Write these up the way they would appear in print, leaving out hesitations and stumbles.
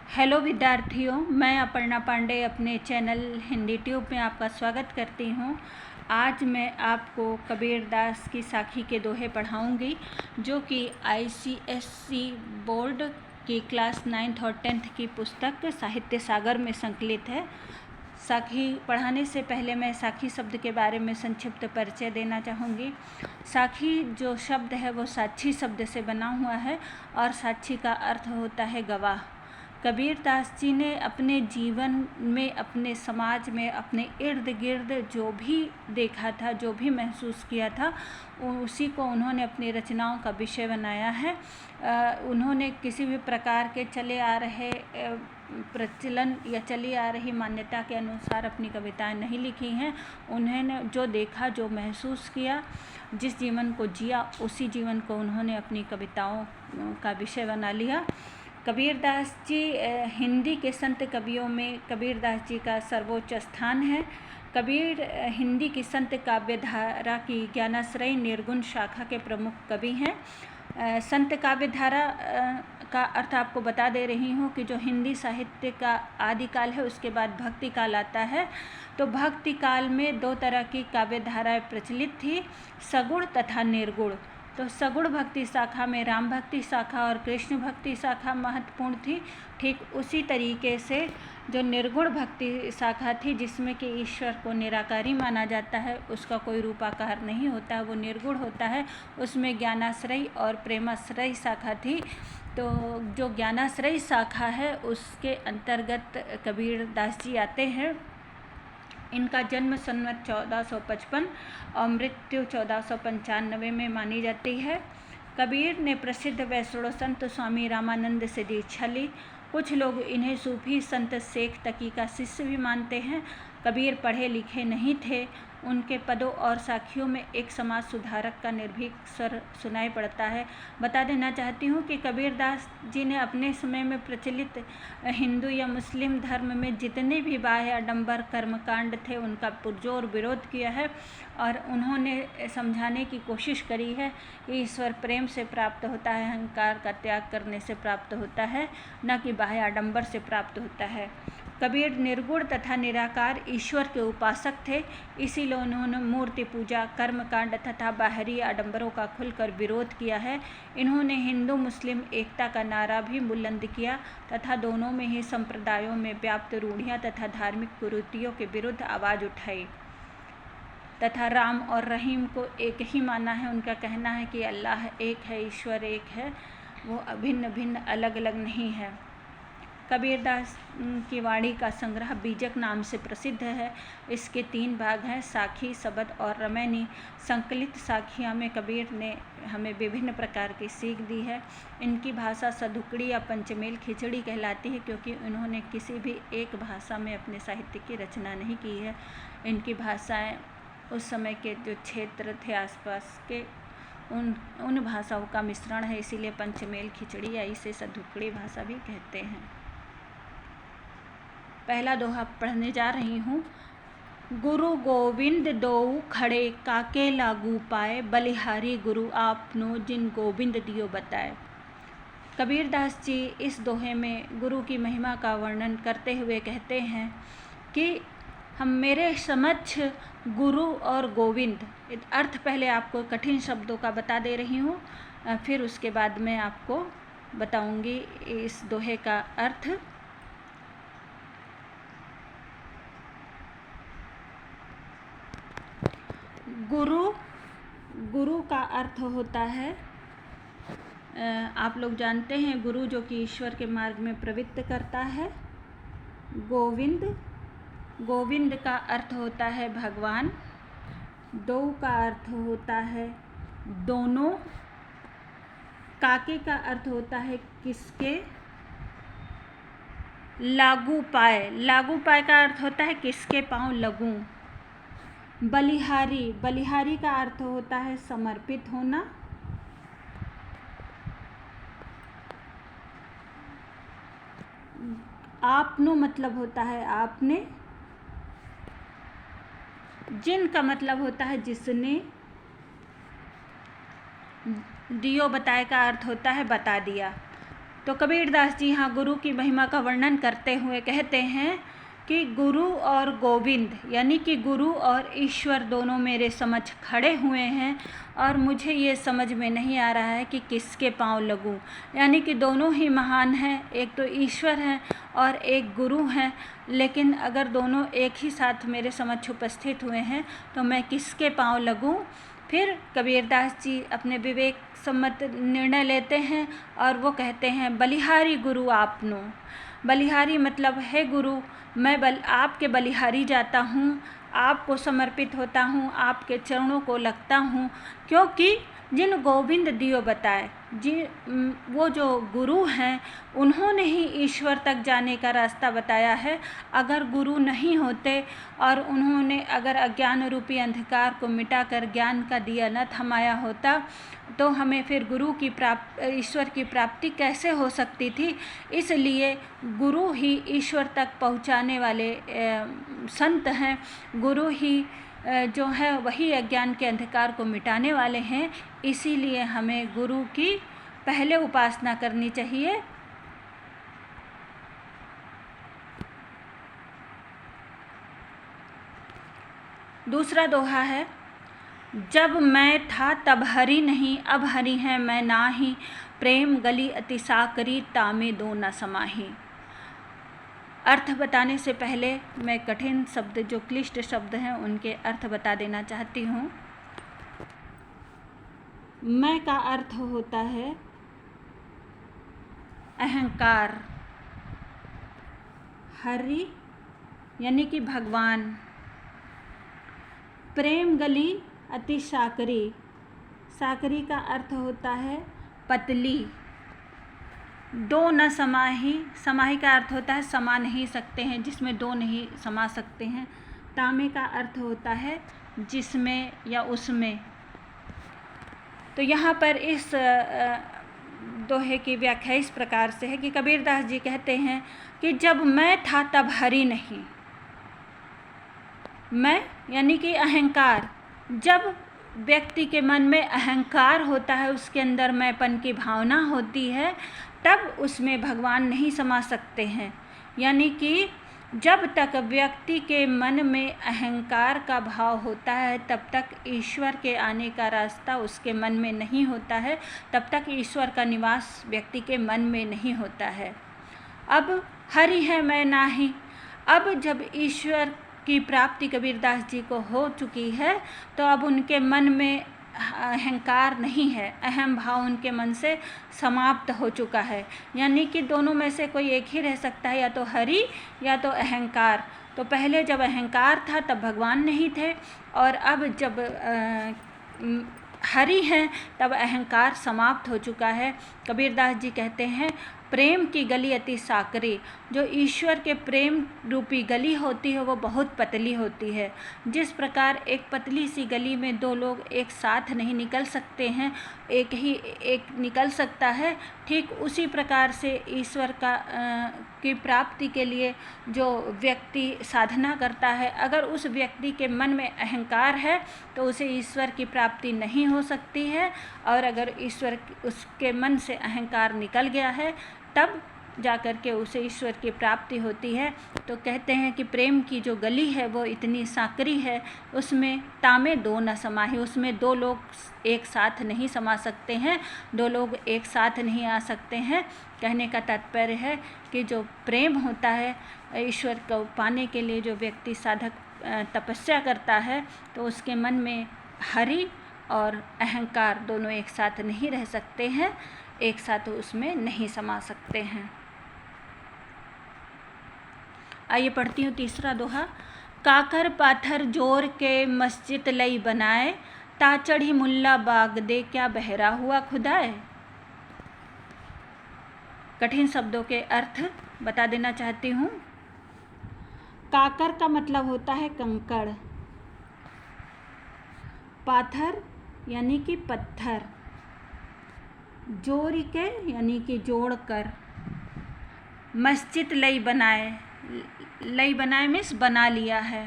Hello विद्यार्थियों, मैं अपर्णा पांडे अपने चैनल हिंदी ट्यूब में आपका स्वागत करती हूँ। आज मैं आपको कबीरदास की साखी के दोहे पढ़ाऊँगी, जो कि ICSE बोर्ड की क्लास 9th और 10th की पुस्तक साहित्य सागर में संकलित है। साखी पढ़ाने से पहले मैं साखी शब्द के बारे में संक्षिप्त परिचय देना चाहूँगी। साखी जो शब्द है वो साक्षी शब्द से बना हुआ है और साक्षी का अर्थ होता है गवाह। कबीरदास जी ने अपने जीवन में, अपने समाज में, अपने इर्द गिर्द जो भी देखा था, जो भी महसूस किया था, उसी को उन्होंने अपनी रचनाओं का विषय बनाया है। उन्होंने किसी भी प्रकार के चले आ रहे प्रचलन या चली आ रही मान्यता के अनुसार अपनी कविताएं नहीं लिखी हैं। उन्होंने जो देखा, जो महसूस किया, जिस जीवन को जिया, उसी जीवन को उन्होंने अपनी कविताओं का विषय बना लिया। कबीरदास जी हिंदी के संत कवियों में कबीरदास जी का सर्वोच्च स्थान है। कबीर हिंदी की संत काव्यधारा की ज्ञानाश्रयी निर्गुण शाखा के प्रमुख कवि हैं। संत काव्यधारा का अर्थ आपको बता दे रही हूँ कि जो हिंदी साहित्य का आदिकाल है, उसके बाद भक्ति काल आता है। तो भक्ति काल में दो तरह की काव्यधाराएं प्रचलित थी, सगुण तथा निर्गुण। तो सगुण भक्ति शाखा में राम भक्ति शाखा और कृष्ण भक्ति शाखा महत्वपूर्ण थी। ठीक उसी तरीके से जो निर्गुण भक्ति शाखा थी, जिसमें कि ईश्वर को निराकारी माना जाता है, उसका कोई रूपाकार नहीं होता, वो निर्गुण होता है, उसमें ज्ञानाश्रयी और प्रेमाश्रयी शाखा थी। तो जो ज्ञानाश्रयी शाखा है, उसके अंतर्गत कबीरदास जी आते हैं। इनका जन्म संवत 1455 और मृत्यु 1495 में मानी जाती है। कबीर ने प्रसिद्ध वैष्णव संत स्वामी रामानंद से दीक्षा ली। कुछ लोग इन्हें सूफी संत शेख तकी का शिष्य भी मानते हैं। कबीर पढ़े लिखे नहीं थे। उनके पदों और साखियों में एक समाज सुधारक का निर्भीक स्वर सुनाई पड़ता है। बता देना चाहती हूँ कि कबीरदास जी ने अपने समय में प्रचलित हिंदू या मुस्लिम धर्म में जितने भी बाह्य आडंबर कर्मकांड थे, उनका पुरजोर विरोध किया है और उन्होंने समझाने की कोशिश करी है कि ईश्वर प्रेम से प्राप्त होता है, अहंकार का त्याग करने से प्राप्त होता है, न कि बाह्य आडंबर से प्राप्त होता है। कबीर निर्गुण तथा निराकार ईश्वर के उपासक थे, इसीलिए उन्होंने मूर्ति पूजा, कर्मकांड तथा बाहरी आडंबरों का खुलकर विरोध किया है। इन्होंने हिंदू मुस्लिम एकता का नारा भी बुलंद किया तथा दोनों में ही संप्रदायों में व्याप्त रूढ़ियाँ तथा धार्मिक कुरीतियों के विरुद्ध आवाज़ उठाई तथा राम और रहीम को एक ही माना है। उनका कहना है कि अल्लाह एक है, ईश्वर एक है, वो अभिन्न भिन्न अलग अलग नहीं है। कबीरदास की वाणी का संग्रह बीजक नाम से प्रसिद्ध है। इसके 3 भाग हैं, साखी, शबद और रमैनी। संकलित साखियाँ में कबीर ने हमें विभिन्न प्रकार की सीख दी है। इनकी भाषा सधुकड़ी या पंचमेल खिचड़ी कहलाती है, क्योंकि उन्होंने किसी भी एक भाषा में अपने साहित्य की रचना नहीं की है। इनकी भाषाएँ उस समय के जो क्षेत्र थे आसपास के, उन भाषाओं का मिश्रण है, इसीलिए पंचमेल खिचड़ी या इसे सधुकड़ी भाषा भी कहते हैं। पहला दोहा पढ़ने जा रही हूँ। गुरु गोविंद दोऊ खड़े, काके लागू पाए, बलिहारी गुरु आपनो, जिन गोविंद दियो बताए। कबीरदास जी इस दोहे में गुरु की महिमा का वर्णन करते हुए कहते हैं कि हम मेरे समक्ष गुरु और गोविंद, अर्थ पहले आपको कठिन शब्दों का बता दे रही हूँ, फिर उसके बाद मैं आपको बताऊँगी इस दोहे का अर्थ। गुरु का अर्थ होता है, आप लोग जानते हैं, गुरु जो कि ईश्वर के मार्ग में प्रवृत्त करता है। गोविंद का अर्थ होता है भगवान। दो का अर्थ होता है दोनों। काके का अर्थ होता है किसके। लागू पाए का अर्थ होता है किसके पांव लगूं। बलिहारी का अर्थ होता है समर्पित होना। आपनो मतलब होता है आपने। जिन का मतलब होता है जिसने। दियो बताए का अर्थ होता है बता दिया। तो कबीरदास जी यहाँ गुरु की महिमा का वर्णन करते हुए कहते हैं कि गुरु और गोविंद यानी कि गुरु और ईश्वर दोनों मेरे समझ खड़े हुए हैं और मुझे ये समझ में नहीं आ रहा है कि किसके पांव लगूं। यानी कि दोनों ही महान हैं, एक तो ईश्वर हैं और एक गुरु हैं, लेकिन अगर दोनों एक ही साथ मेरे समक्ष उपस्थित हुए हैं तो मैं किसके पांव लगूं। फिर कबीरदास जी अपने विवेक सम्मत निर्णय लेते हैं और वो कहते हैं, बलिहारी गुरु आपनो। बलिहारी मतलब है गुरु, मैं आपके बलिहारी जाता हूँ, आपको समर्पित होता हूँ, आपके चरणों को लगता हूँ, क्योंकि जिन गोविंद दियो बताए वो जो गुरु हैं उन्होंने ही ईश्वर तक जाने का रास्ता बताया है। अगर गुरु नहीं होते और उन्होंने अगर अज्ञान रूपी अंधकार को मिटाकर ज्ञान का दिया न थमाया होता तो हमें फिर ईश्वर की प्राप्ति कैसे हो सकती थी। इसलिए गुरु ही ईश्वर तक पहुँचाने वाले संत हैं, गुरु ही जो है वही अज्ञान के अंधकार को मिटाने वाले हैं। इसीलिए हमें गुरु की पहले उपासना करनी चाहिए। दूसरा दोहा है, जब मैं था तब हरि नहीं, अब हरि है मैं नाही, प्रेम गली अति साकरी, तामे दो न समाही। अर्थ बताने से पहले मैं कठिन शब्द जो क्लिष्ट शब्द हैं उनके अर्थ बता देना चाहती हूँ। मैं का अर्थ होता है अहंकार, हरि यानी कि भगवान, प्रेम गली अति साकरी, साकरी का अर्थ होता है पतली, दो न समाही, समाही का अर्थ होता है समा नहीं सकते हैं, जिसमें दो नहीं समा सकते हैं। तामे का अर्थ होता है जिसमें या उसमें। तो यहाँ पर इस दोहे की व्याख्या इस प्रकार से है कि कबीरदास जी कहते हैं कि जब मैं था तब हरि नहीं। मैं यानी कि अहंकार, जब व्यक्ति के मन में अहंकार होता है, उसके अंदर मैंपन की भावना होती है, तब उसमें भगवान नहीं समा सकते हैं। यानी कि जब तक व्यक्ति के मन में अहंकार का भाव होता है तब तक ईश्वर के आने का रास्ता उसके मन में नहीं होता है, तब तक ईश्वर का निवास व्यक्ति के मन में नहीं होता है। अब हरि है मैं नाही, अब जब ईश्वर की प्राप्ति कबीरदास जी को हो चुकी है तो अब उनके मन में अहंकार नहीं है, अहम भाव उनके मन से समाप्त हो चुका है। यानी कि दोनों में से कोई एक ही रह सकता है, या तो हरि या तो अहंकार। तो पहले जब अहंकार था तब भगवान नहीं थे, और अब जब हरि हैं तब अहंकार समाप्त हो चुका है। कबीरदास जी कहते हैं, प्रेम की गली अति साकरी, जो ईश्वर के प्रेम रूपी गली होती है वो बहुत पतली होती है। जिस प्रकार एक पतली सी गली में दो लोग एक साथ नहीं निकल सकते हैं, एक ही एक निकल सकता है, ठीक उसी प्रकार से ईश्वर की प्राप्ति के लिए जो व्यक्ति साधना करता है, अगर उस व्यक्ति के मन में अहंकार है तो उसे ईश्वर की प्राप्ति नहीं हो सकती है, और अगर उसके मन से अहंकार निकल गया है तब जाकर के उसे ईश्वर की प्राप्ति होती है। तो कहते हैं कि प्रेम की जो गली है वो इतनी सांकरी है, उसमें तामे दो न समाही, उसमें दो लोग एक साथ नहीं समा सकते हैं, दो लोग एक साथ नहीं आ सकते हैं। कहने का तात्पर्य है कि जो प्रेम होता है ईश्वर को पाने के लिए, जो व्यक्ति साधक तपस्या करता है तो उसके मन में हरि और अहंकार दोनों एक साथ नहीं रह सकते हैं, एक साथ उसमें नहीं समा सकते हैं। आइए पढ़ती हूँ तीसरा दोहा। काकर पाथर जोर के मस्जिद लई बनाए, ता चढ़ी मुल्ला बाग दे क्या बहरा हुआ खुदाए। कठिन शब्दों के अर्थ बता देना चाहती हूँ। काकर का मतलब होता है कंकड़, पाथर यानी कि पत्थर, जोड़ के यानी कि जोड़ कर, मस्जिद लई बनाए, लई बनाए मीन्स बना लिया है।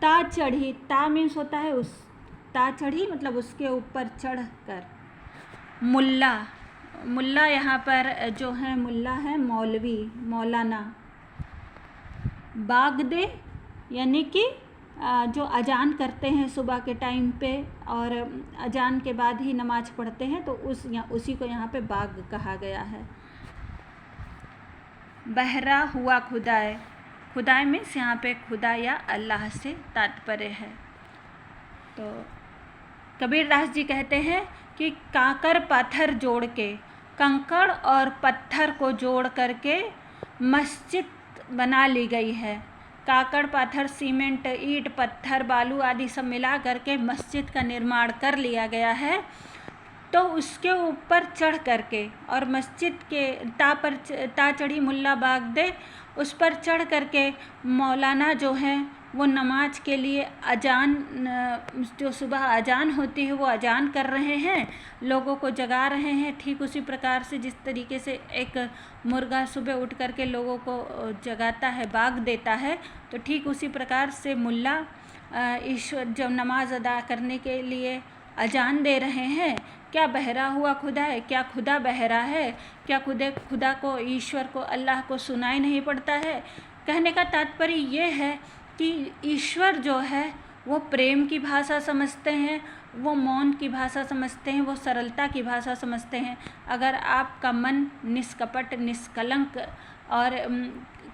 ता चढ़ी, ता मीन्स होता है उस, ता चढ़ी मतलब उसके ऊपर चढ़ कर। मुल्ला मुल्ला यहाँ पर जो है मुल्ला है मौलवी, मौलाना। बागदे यानी कि जो अजान करते हैं सुबह के टाइम पे और अजान के बाद ही नमाज पढ़ते हैं, तो उसी को यहाँ पे बाग कहा गया है। बहरा हुआ खुदाए, खुदाए मीन्स यहाँ पे खुदा या अल्लाह से तात्पर्य है। तो कबीरदास जी कहते हैं कि काकर पत्थर जोड़ के, कंकड़ और पत्थर को जोड़ करके मस्जिद बना ली गई है। काकड़, पत्थर, सीमेंट, ईंट, पत्थर, बालू आदि सब मिला करके मस्जिद का निर्माण कर लिया गया है। तो उसके ऊपर चढ़ करके और मस्जिद के ता चढ़ी मुल्ला बागदे, उस पर चढ़ करके मौलाना जो हैं वो नमाज के लिए अजान, जो सुबह अजान होती है वो अजान कर रहे हैं, लोगों को जगा रहे हैं। ठीक उसी प्रकार से जिस तरीके से एक मुर्गा सुबह उठ करके लोगों को जगाता है, बाग देता है, तो ठीक उसी प्रकार से मुल्ला ईश्वर जब नमाज अदा करने के लिए अजान दे रहे हैं। क्या बहरा हुआ खुदा है? क्या खुदा बहरा है? क्या खुदा को, ईश्वर को, अल्लाह को सुनाई नहीं पड़ता है? कहने का तात्पर्य ये है कि ईश्वर जो है वो प्रेम की भाषा समझते हैं, वो मौन की भाषा समझते हैं, वो सरलता की भाषा समझते हैं। अगर आपका मन निष्कपट, निष्कलंक और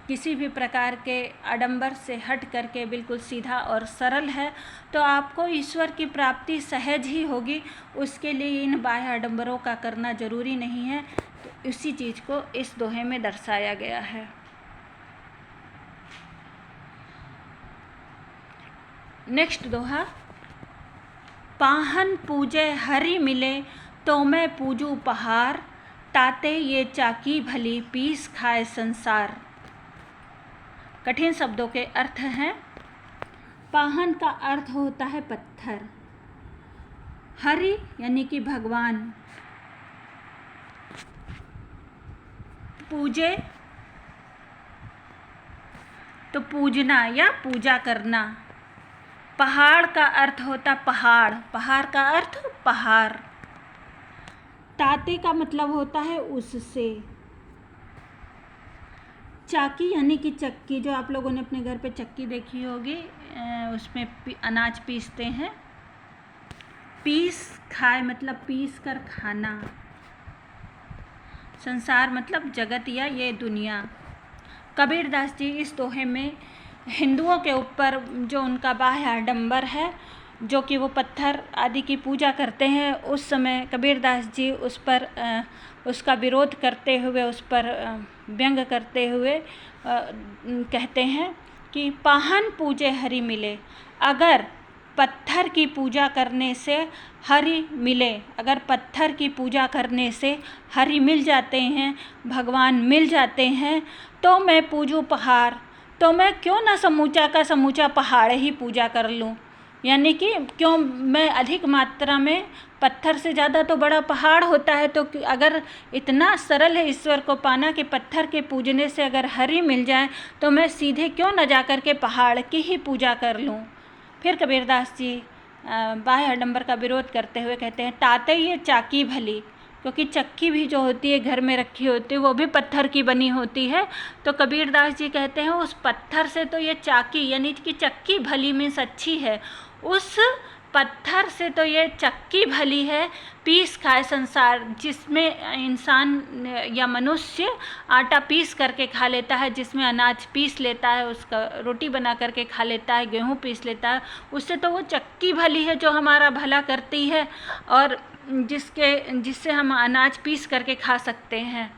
किसी भी प्रकार के आडंबर से हट करके बिल्कुल सीधा और सरल है, तो आपको ईश्वर की प्राप्ति सहज ही होगी। उसके लिए इन बाह्य आडंबरों का करना जरूरी नहीं है। तो इसी चीज़ को इस दोहे में दर्शाया गया है। नेक्स्ट दोहा, पाहन पूजे हरि मिले तो मैं पूजू पहाड़, ताते ये चाकी भली पीस खाए संसार। कठिन शब्दों के अर्थ हैं। पाहन का अर्थ होता है पत्थर, हरि यानी कि भगवान, पूजे तो पूजना या पूजा करना। पहाड़ का अर्थ होता पहाड़, पहाड़ का अर्थ पहाड़। ताते का मतलब होता है उससे। चाकी यानी कि चक्की, जो आप लोगों ने अपने घर पे चक्की देखी होगी, उसमें अनाज पीसते हैं। पीस खाए मतलब पीस कर खाना। संसार मतलब जगत या ये दुनिया। कबीरदास जी इस दोहे में हिंदुओं के ऊपर जो उनका बाह्य आडंबर है, जो कि वो पत्थर आदि की पूजा करते हैं, उस समय कबीरदास जी उस पर उसका विरोध करते हुए, उस पर व्यंग करते हुए कहते हैं कि पाहन पूजे हरि मिले। अगर पत्थर की पूजा करने से हरि मिले, अगर पत्थर की पूजा करने से हरि मिल जाते हैं, भगवान मिल जाते हैं, तो मैं पूजूं पहाड़, तो मैं क्यों ना समूचा का समूचा पहाड़ ही पूजा कर लूं। यानी कि क्यों मैं अधिक मात्रा में, पत्थर से ज़्यादा तो बड़ा पहाड़ होता है, तो अगर इतना सरल है ईश्वर को पाना कि पत्थर के पूजने से अगर हरि मिल जाए, तो मैं सीधे क्यों न जा कर के पहाड़ की ही पूजा कर लूं। फिर कबीरदास जी बाह्य आडंबर का विरोध करते हुए कहते हैं, ताते ये चाकी भली, क्योंकि चक्की भी जो होती है घर में रखी होती है वो भी पत्थर की बनी होती है। तो कबीरदास जी कहते हैं उस पत्थर से तो ये चाकी यानी कि चक्की भली मीन्स अच्छी है, उस पत्थर से तो ये चक्की भली है, पीस खाए संसार, जिसमें इंसान या मनुष्य आटा पीस करके खा लेता है, जिसमें अनाज पीस लेता है, उसका रोटी बना करके खा लेता है, गेहूँ पीस लेता है, उससे तो वो चक्की भली है जो हमारा भला करती है और जिससे हम अनाज पीस करके खा सकते हैं।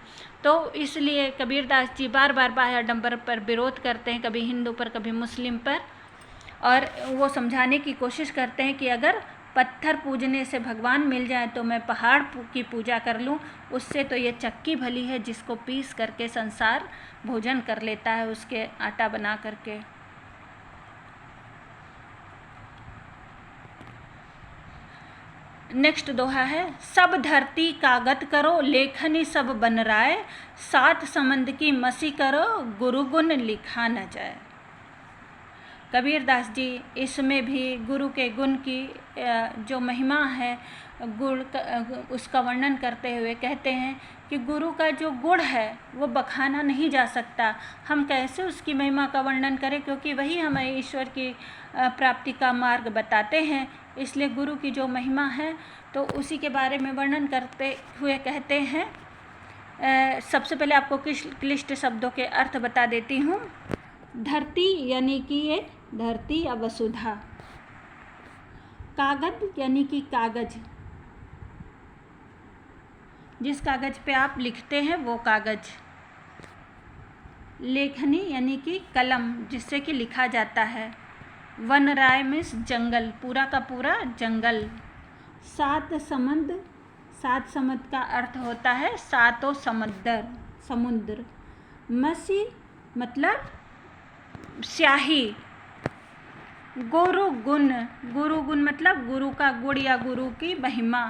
तो इसलिए कबीरदास जी बार बार बाह्य आडंबर पर विरोध करते हैं, कभी हिंदू पर कभी मुस्लिम पर, और वो समझाने की कोशिश करते हैं कि अगर पत्थर पूजने से भगवान मिल जाए तो मैं पहाड़ की पूजा कर लूं, उससे तो ये चक्की भली है जिसको पीस करके संसार भोजन कर लेता है, उसके आटा बना करके। नेक्स्ट दोहा है, सब धरती कागत करो, लेखनी सब बन राय, सात समंद की मसी करो, गुरु गुण लिखा न जाए। कबीरदास जी इसमें भी गुरु के गुण की जो महिमा है गुण उसका वर्णन करते हुए कहते हैं कि गुरु का जो गुण है वो बखाना नहीं जा सकता। हम कैसे उसकी महिमा का वर्णन करें, क्योंकि वही हमें ईश्वर की प्राप्ति का मार्ग बताते हैं। इसलिए गुरु की जो महिमा है तो उसी के बारे में वर्णन करते हुए कहते हैं। सबसे पहले आपको क्लिष्ट शब्दों के अर्थ बता देती हूँ। धरती यानी कि ये धरती या वसुधा, कागज यानी कि कागज, जिस कागज पे आप लिखते हैं वो कागज, लेखनी यानी कि कलम जिससे कि लिखा जाता है, वनराय मीन्स जंगल, पूरा का पूरा जंगल, सात समुद्र, सात समुद्र का अर्थ होता है सातों समुद्र, मसी मतलब स्याही, गुरु गुण मतलब गुरु का गुण या गुरु की महिमा,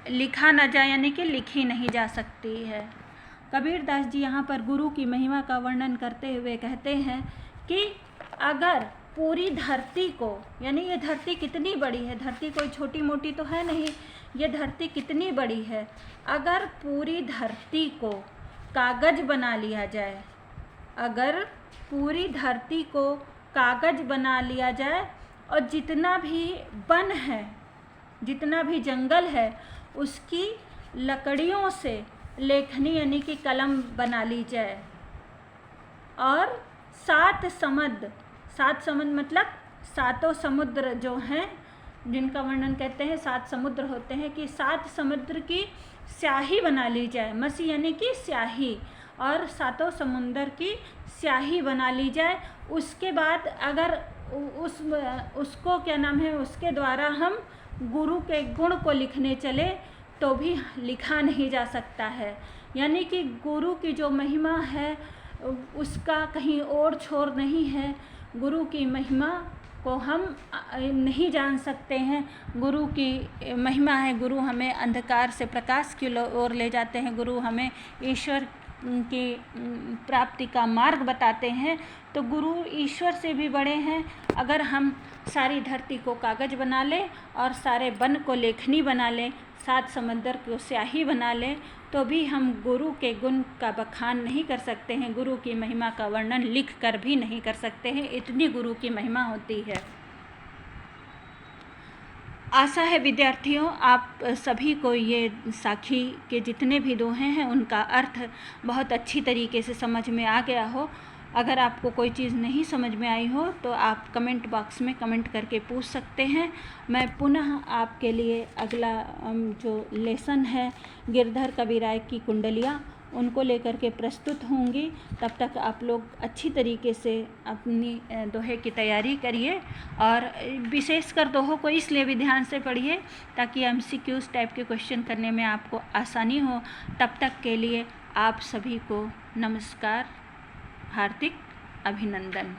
लिखा न जाए यानी कि लिखी नहीं जा सकती है। कबीरदास जी यहाँ पर गुरु की महिमा का वर्णन करते हुए कहते हैं कि अगर पूरी धरती को, यानी ये धरती कितनी बड़ी है, धरती कोई छोटी मोटी तो है नहीं, ये धरती कितनी बड़ी है, अगर पूरी धरती को कागज बना लिया जाए, अगर पूरी धरती को कागज बना लिया जाए और जितना भी वन है, जितना भी जंगल है, उसकी लकड़ियों से लेखनी यानी कि कलम बना ली जाए, और सात समुद्र मतलब सातों समुद्र जो हैं जिनका वर्णन कहते हैं, सात समुद्र होते हैं, कि सात समुद्र की स्याही बना ली जाए, मसी यानी कि स्याही, और सातों समुद्र की स्याही बना ली जाए। उसके बाद अगर उसको क्या नाम है, उसके द्वारा हम गुरु के गुण को लिखने चले तो भी लिखा नहीं जा सकता है। यानी कि गुरु की जो महिमा है उसका कहीं और छोर नहीं है। गुरु की महिमा को हम नहीं जान सकते हैं। गुरु की महिमा है, गुरु हमें अंधकार से प्रकाश की ओर ले जाते हैं, गुरु हमें ईश्वर की प्राप्ति का मार्ग बताते हैं। तो गुरु ईश्वर से भी बड़े हैं। अगर हम सारी धरती को कागज बना लें और सारे वन को लेखनी बना लें, सात समंदर को स्याही बना लें, तो भी हम गुरु के गुण का बखान नहीं कर सकते हैं, गुरु की महिमा का वर्णन लिख कर भी नहीं कर सकते हैं, इतनी गुरु की महिमा होती है। आशा है विद्यार्थियों आप सभी को ये साखी के जितने भी दोहे हैं उनका अर्थ बहुत अच्छी तरीके से समझ में आ गया हो। अगर आपको कोई चीज़ नहीं समझ में आई हो तो आप कमेंट बॉक्स में कमेंट करके पूछ सकते हैं। मैं पुनः आपके लिए अगला जो लेसन है गिरधर कविराय की कुंडलियाँ उनको लेकर के प्रस्तुत होंगी। तब तक आप लोग अच्छी तरीके से अपनी दोहे की तैयारी करिए और विशेषकर दोहों को इसलिए भी ध्यान से पढ़िए ताकि MCQs टाइप के क्वेश्चन करने में आपको आसानी हो। तब तक के लिए आप सभी को नमस्कार, हार्दिक अभिनंदन।